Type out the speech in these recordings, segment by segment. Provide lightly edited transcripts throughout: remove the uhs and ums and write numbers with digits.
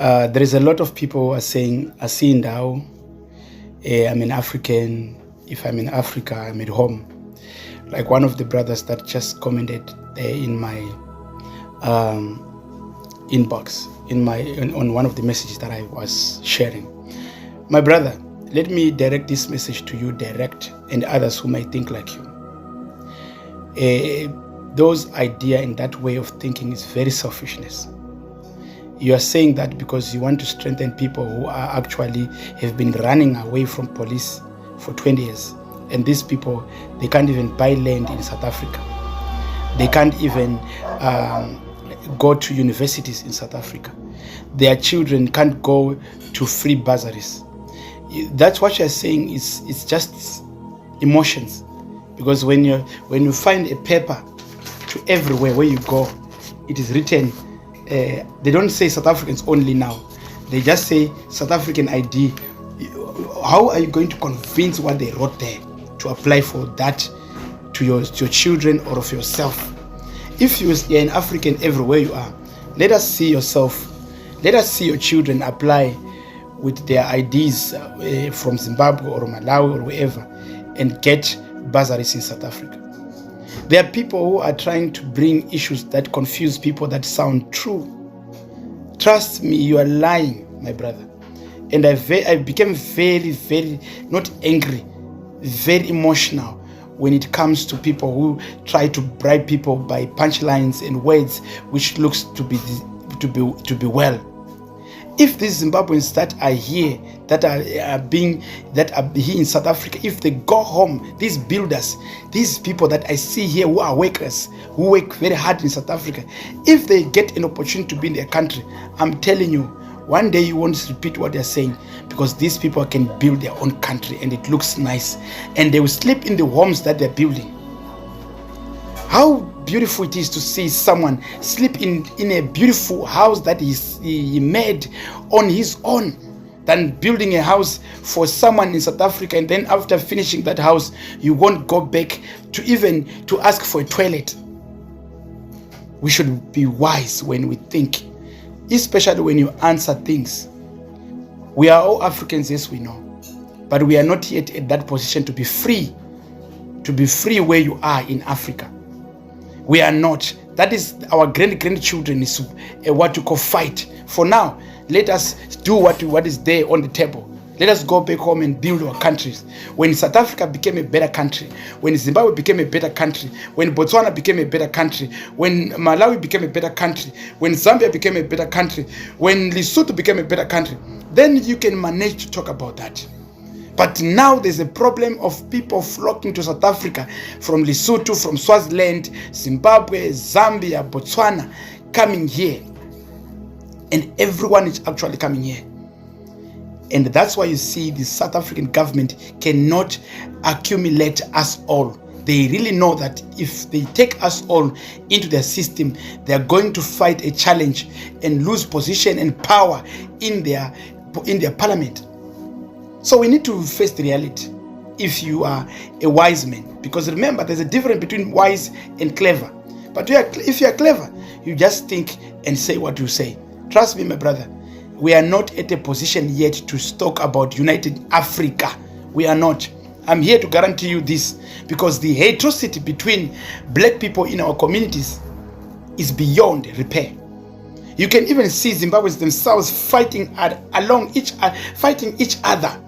There is a lot of people who are saying, I see now, I'm an African. If I'm in Africa, I'm at home. Like one of the brothers that just commented in my inbox, on one of the messages that I was sharing. My brother, let me direct this message to you direct and others who might think like you. Those idea and that way of thinking is very selfishness. You are saying that because you want to strengthen people who are actually have been running away from police for 20 years. And these people, they can't even buy land in South Africa. They can't even go to universities in South Africa. Their children can't go to free bursaries. That's what you're saying. It's just emotions. Because when you find a paper to everywhere where you go, it is written, they don't say South Africans only now. They just say South African ID. How are you going to convince what they wrote there to apply for that to your children or of yourself? If you're an African everywhere you are, let us see yourself. Let us see your children apply with their IDs from Zimbabwe or Malawi or wherever and get bursaries in South Africa. There are people who are trying to bring issues that confuse people that sound true. Trust me, you are lying, my brother. And I became very, very, not angry, very emotional when it comes to people who try to bribe people by punchlines and words which looks to be well. If these Zimbabweans that are here, that are here in South Africa, if they go home, these builders, these people that I see here who are workers, who work very hard in South Africa, if they get an opportunity to be in their country, I'm telling you, one day you won't repeat what they're saying, because these people can build their own country and it looks nice, and they will sleep in the homes that they're building. How beautiful it is to see someone sleep in a beautiful house that he made on his own, than building a house for someone in South Africa, and then after finishing that house, you won't go back to even to ask for a toilet. We should be wise when we think, especially when you answer things. We are all Africans, yes, we know, but we are not yet at that position to be free where you are in Africa. We are not. That is our grandchildren is what you call fight. For now, let us do what is there on the table. Let us go back home and build our countries. When South Africa became a better country, when Zimbabwe became a better country, when Botswana became a better country, when Malawi became a better country, when Zambia became a better country, when Lesotho became a better country, then you can manage to talk about that. But now there's a problem of people flocking to South Africa from Lesotho, from Swaziland, Zimbabwe, Zambia, Botswana, coming here. And everyone is actually coming here. And that's why you see the South African government cannot accumulate us all. They really know that if they take us all into their system, they are going to fight a challenge and lose position and power in their parliament. So we need to face the reality if you are a wise man. Because remember, there's a difference between wise and clever. But if you are clever, you just think and say what you say. Trust me, my brother, we are not at a position yet to talk about United Africa. We are not. I'm here to guarantee you this, because the atrocity between black people in our communities is beyond repair. You can even see Zimbabweans themselves fighting each other.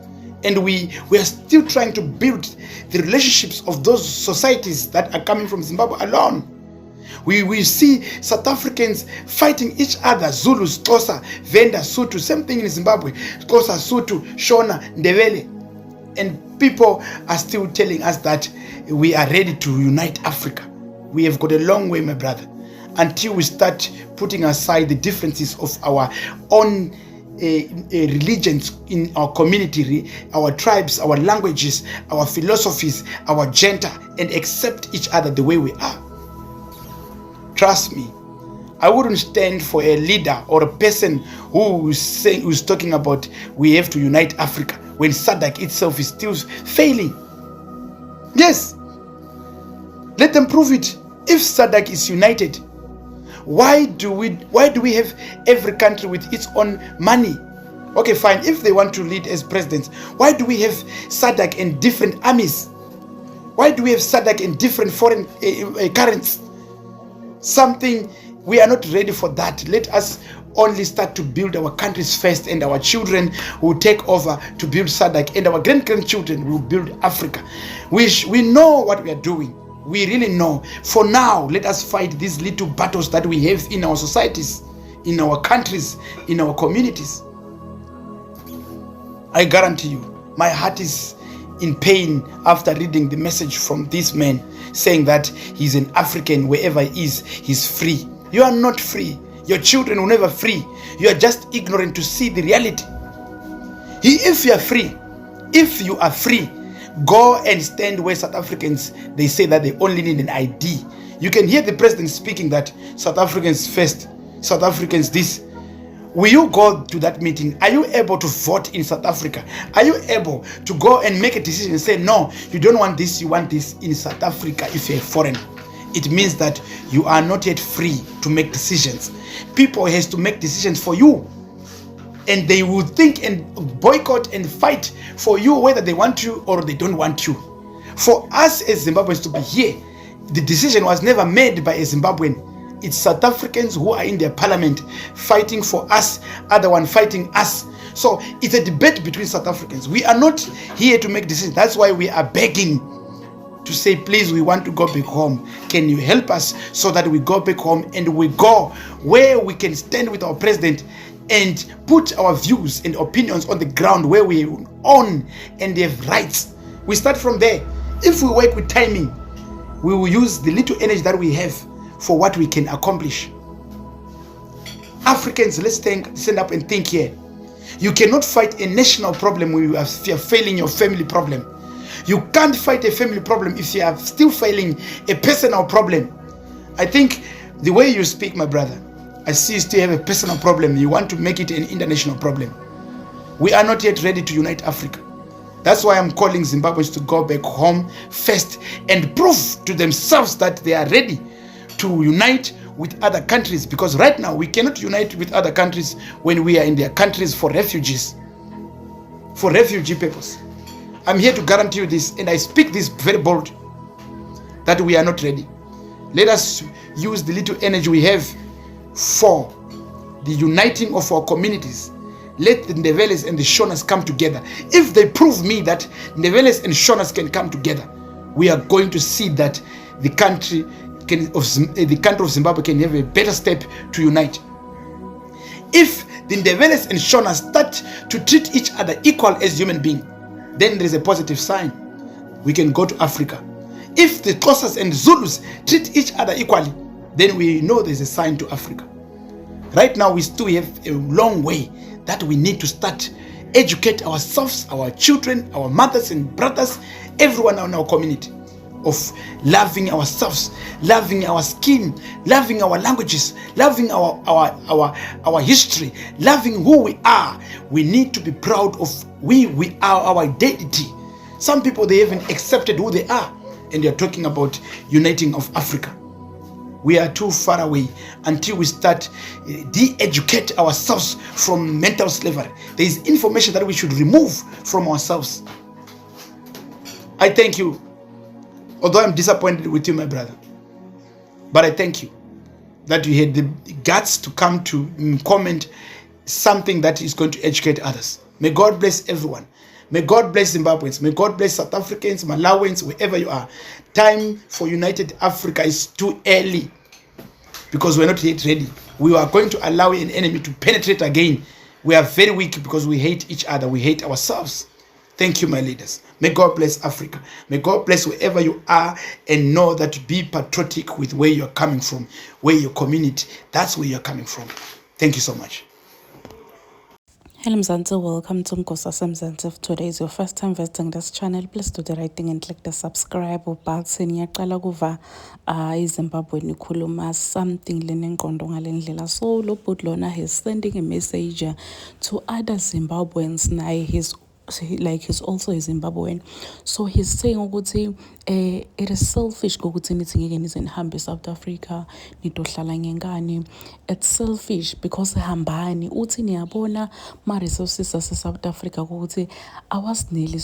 And we are still trying to build the relationships of those societies that are coming from Zimbabwe alone. We see South Africans fighting each other, Zulus, Xhosa, Venda, Sotho, same thing in Zimbabwe, Xhosa, Sotho, Shona, Ndebele. And people are still telling us that we are ready to unite Africa. We have got a long way, my brother, until we start putting aside the differences of our own religions in our community, our tribes, our languages, our philosophies, our gender, and accept each other the way we are. Trust me, I wouldn't stand for a leader or a person who's talking about we have to unite Africa when SADC itself is still failing. Yes, let them prove it. If SADC is united, Why do we have every country with its own money? Okay, fine. If they want to lead as presidents, why do we have SADC and different armies? Why do we have SADC and different foreign currencies? Something we are not ready for that. Let us only start to build our countries first, and our children will take over to build SADC, and our grandchildren will build Africa. We know what we are doing. We really know. For now, let us fight these little battles that we have in our societies, in our countries, in our communities. I guarantee you, my heart is in pain after reading the message from this man saying that he's an African. Wherever he is, he's free. You are not free. Your children will never free. You are just ignorant to see the reality. If you are free, go and stand where South Africans, they say that they only need an ID. You can hear the president speaking that South Africans first, South Africans this. Will you go to that meeting? Are you able to vote in South Africa? Are you able to go and make a decision and say, no, you don't want this, you want this in South Africa if you're foreign? It means that you are not yet free to make decisions. People has to make decisions for you. And they will think and boycott and fight for you whether they want you or they don't want you. For us as Zimbabweans to be here, the decision was never made by a Zimbabwean. It's South Africans who are in their parliament fighting for us, other one fighting us. So it's a debate between South Africans. We are not here to make decisions. That's why we are begging to say, please, we want to go back home. Can you help us so that we go back home and we go where we can stand with our president and put our views and opinions on the ground where we own and they have rights. We start from there. If we work with timing, we will use the little energy that we have for what we can accomplish. Africans, let's stand up and think here. You cannot fight a national problem when you are failing your family problem. You can't fight a family problem if you are still failing a personal problem. I think the way you speak, my brother, I see you still have a personal problem. You want to make it an international problem. We are not yet ready to unite Africa. That's why I'm calling Zimbabweans to go back home first and prove to themselves that they are ready to unite with other countries, because right now we cannot unite with other countries when we are in their countries for refugees, for refugee purpose. I'm here to guarantee you this, and I speak this very bold, that we are not ready. Let us use the little energy we have for the uniting of our communities. Let the Ndeveles and the Shonas come together. If they prove me that Ndeveles and Shonas can come together, we are going to see that the country of Zimbabwe can have a better step to unite. If the Ndeveles and Shonas start to treat each other equal as human beings, then there is a positive sign. We can go to Africa. If the Xhosas and Zulus treat each other equally, then we know there's a sign to Africa. Right now, we still have a long way that we need to start educate ourselves, our children, our mothers and brothers, everyone in our community, of loving ourselves, loving our skin, loving our languages, loving our history, loving who we are. We need to be proud of we are our identity. Some people, they haven't accepted who they are, and they're talking about uniting of Africa. We are too far away until we start de-educate ourselves from mental slavery. There is information that we should remove from ourselves. I thank you. Although I'm disappointed with you, my brother, but I thank you that you had the guts to come to comment something that is going to educate others. May God bless everyone. May God bless Zimbabweans. May God bless South Africans, Malawians, wherever you are. Time for United Africa is too early because we're not yet ready. We are going to allow an enemy to penetrate again. We are very weak because we hate each other. We hate ourselves. Thank you, my leaders. May God bless Africa. May God bless wherever you are, and know that be patriotic with where you're coming from, where your community, that's where you're coming from. Thank you so much. Hello Mzansi, welcome to Nkosasa Mzansi. If today is your first time visiting this channel, please do the right thing and click the subscribe button. Yaqala kuva iZimbabwe nikhuluma something lenengqondo ngalendlela. So lo bhudi lona is sending a message to other Zimbabweans. Naye he's So he's also a Zimbabwean. So he's saying ukuthi it is selfish ukuthi nithi ngeke nize nihambe eSouth Africa nidohlala ngengane. It's selfish because hambani uthi niyabona ma-resources ase-South Africa ukuthi awasineli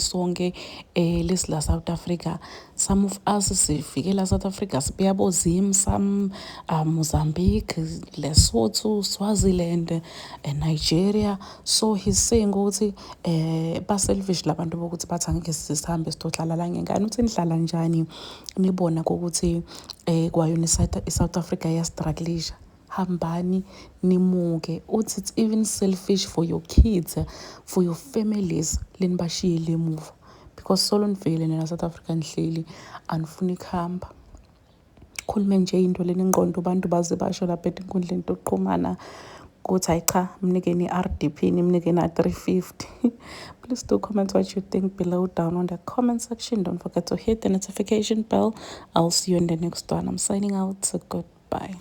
sonke lesi la South Africa. Some of us sifike la South Africa sibuya boZim, some Mozambique, Lesotho, Swaziland, Nigeria. So he's saying ukuthi ba-selfish labantu bokuthi bathi angeke sihambe sizohlala la ngengane. Uthi nihlala njani nibona ukuthi kwayona iSouth Africa yastrugglisha. Hambani nimuke. Uthi it's even selfish for your kids, for your families lenibashiyile emuva, because solo nivele nina South Africa nihleli anifuni kuhamba. Khulume nje into leni ngqondo abantu baze basho lapha enkundleni yokuxhumana ukuthi hayi cha mnikeni RDP nimnikeni 350. Please do comment what you think below down on the comment section. Don't forget to hit the notification bell. I'll see you in the next one. I'm signing out. So goodbye.